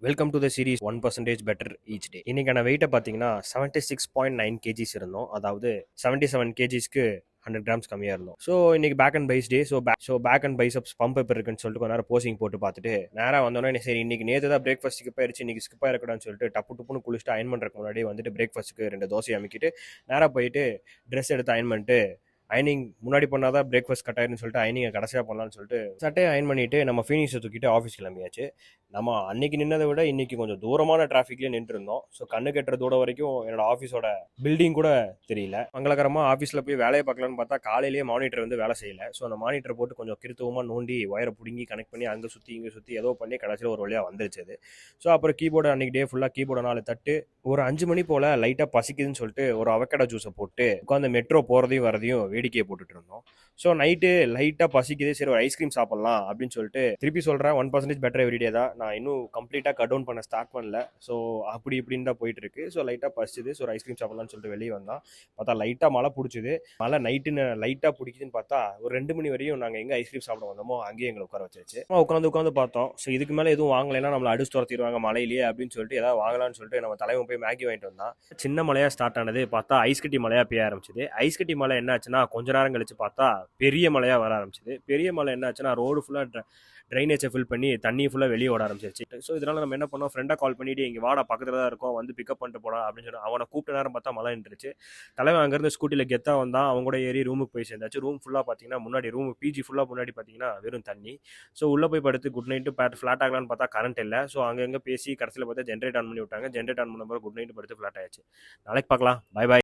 Welcome to the series 1% better each டே. இன்னைக்கான வெயிட்டை பார்த்தீங்கன்னா 76.9 கேஜிஸ் இருந்தோம். அதாவது 77 கேஜிஸ்க்கு 100 கிராம்ஸ் கம்மியாக இருந்தோம். ஸோ இன்னைக்கு back and bis day. Back and biceps pump எப்படி இருக்குன்னு சொல்லிட்டு கொஞ்ச நேரம் போசிங் போட்டு பார்த்துட்டு நேராக வந்தோன்னே சரி இன்னைக்கு நேற்று தான் பிரேக்ஃபாஸ்ட் ஸ்கிப் ஆயிடுச்சு, இன்னைக்கு ஸ்கிப் ஆயிருக்கடான்னு சொல்லிட்டு டப்பு டப்புன்னு குளிச்சுட்டு அயன் பண்ணுறதுக்கு முன்னாடி வந்துட்டு பிரேக்ஃபாஸ்ட்டுக்கு 2 தோசை அமைக்கிட்டு நேராக போயிட்டு ட்ரெஸ் எடுத்து அயன் பண்ணிட்டு அயனிங் முன்னாடி பண்ணால் தான் பிரேக்ஃபாஸ்ட் கட் ஆயிருன்னு சொல்லிட்டு அயனிங்கை கடைசியாக பண்ணலான்னு சொல்லிட்டு சட்டையை அயன் பண்ணிட்டு நம்ம ஃபீனிக்ஸை தூக்கிட்டு ஆஃபீஸ் கிளம்பியாச்சு. நம்ம அன்னைக்கு நின்னதை விட இன்னைக்கு கொஞ்சம் தூரமான டிராஃபிக்லேயே நின்று இருந்தோம். ஸோ கண்ணு கட்டுற தூரம் வரைக்கும் என்னோட ஆஃபீஸோட பில்டிங் கூட தெரியல. மங்களகரமாக ஆஃபீஸில் போய் வேலையை பார்க்கலான்னு பார்த்தா காலையிலேயே மானிட்டர் வந்து வேலை செய்யலை. ஸோ அந்த மானிட்டர் போட்டு கொஞ்சம் கிருத்துவமாக நோண்டி ஒயரை பிடுங்கி கனெக்ட் பண்ணி அங்கே சுற்றி இங்கே சுற்றி ஏதோ பண்ணி கடைசியில் ஒரு வழியாக வந்துருச்சு அது. ஸோ அப்புறம் கீபோர்டு அன்னைக்கு டே ஃபுல்லாக கீபோர்டு 4 தட்டு ஒரு 5 மணி போல் லைட்டாக பசிக்குதுன்னு சொல்லிட்டு ஒரு அவக்கடா ஜூஸை போட்டு உட்காந்து மெட்ரோ போகிறதையும் வரதையும் வேடிக்கையை போட்டுட்டு இருந்தோம். ஸோ நைட்டு லைட்டாக பசிக்குது, சரி ஒரு ஐஸ்கிரீம் சாப்பிட்லாம் அப்படின்னு சொல்லிட்டு திருப்பி சொல்கிறேன் 1% பெட்டர் எவ்ரிடே தான். நான் இன்னும் கம்ப்ளீட்டாக கட் டவுன் பண்ண ஸ்டார்ட் பண்ணல. ஸோ அப்படி இப்படின்னு தான் போயிட்டு இருக்கு. ஸோ லைட்டாக பசிச்சுது, ஸோ ஒரு ஐஸ்கிரீம் சாப்பிட்லான்னு சொல்லிட்டு வெளியே வந்தான். பார்த்தா லைட்டாக மழை பிடிச்சிது. மழை நைட்டுன்னு லைட்டாக பிடிக்குதுன்னு பார்த்தா ஒரு 2 மணி வரையும் நாங்கள் எங்கே ஐஸ்கிரீம் சாப்பிட வந்தோமோ அங்கேயே எங்களை உட்கார வச்சாச்சு. உட்காந்து பார்த்தோம். ஸோ இதுக்கு மேலே எதுவும் வாங்கலைன்னா நம்மளை அடிச்சு துரத்திடுவாங்க மழையிலேயே அப்படின்னு சொல்லிட்டு ஏதாவது வாங்கலாம்னு சொல்லிட்டு நம்ம தலைவன் போய் மேகி வாங்கிட்டு வந்தான். சின்ன மழையாக ஸ்டார்ட் ஆனது பார்த்தா ஐஸ் கட்டி மழையாக பெய்ய ஆரம்பிச்சிது. ஐஸ் கட்டி மழை என்ன ஆச்சுன்னா கொஞ்ச நேரம் கழிச்சு பார்த்தா பெரிய மழையாக வர ஆரம்பிச்சிது. பெரிய மழை என்ன ஆச்சுன்னா ரோடு ஃபுல்லாக ட்ரைனேஜை ஃபில் பண்ணி தண்ணி ஃபுல்லாக வெளியே ஓட ஆரம்பிச்சிருச்சு. ஸோ இதனால் நம்ம என்ன பண்ணோம், ஃப்ரெண்டாக கால் பண்ணிட்டு இங்கே வாடா பக்கத்தில் தான் இருக்கோம் வந்து பிக்கப் பண்ணிட்டு போடா அப்படின்னு சொல்லி அவனை கூப்பிட்ட நேரம் பார்த்தா மழை நின்றுச்சு. தலைவன் அங்கேருந்து ஸ்கூட்டியில் கெத்தாக வந்தான். அவங்க கூட ஏறி ரூமுக்கு போய் சேர்ந்தாச்சு. ரூம் ஃபுல்லாக பார்த்தீங்கன்னா முன்னாடி ரூம் பிஜி ஃபுல்லாக முன்னாடி பார்த்தீங்கன்னா வெறும் தண்ணி. ஸோ உள்ளே போய் படுத்து குட் நைட்டு ஃப்ளாட் ஆகலான்னு பார்த்தா கரண்ட் இல்லை. ஸோ அங்கங்கே பேசி கடைசியில் பார்த்தா ஜென்ரேட் ஆன் பண்ணி விட்டாங்க. ஜென்ரேட் ஆன் பண்ண குட் நைட்டு படுத்து ஃப்ளாட் ஆயிடுச்சு. நாளைக்கு பார்க்கலாம். Bye bye.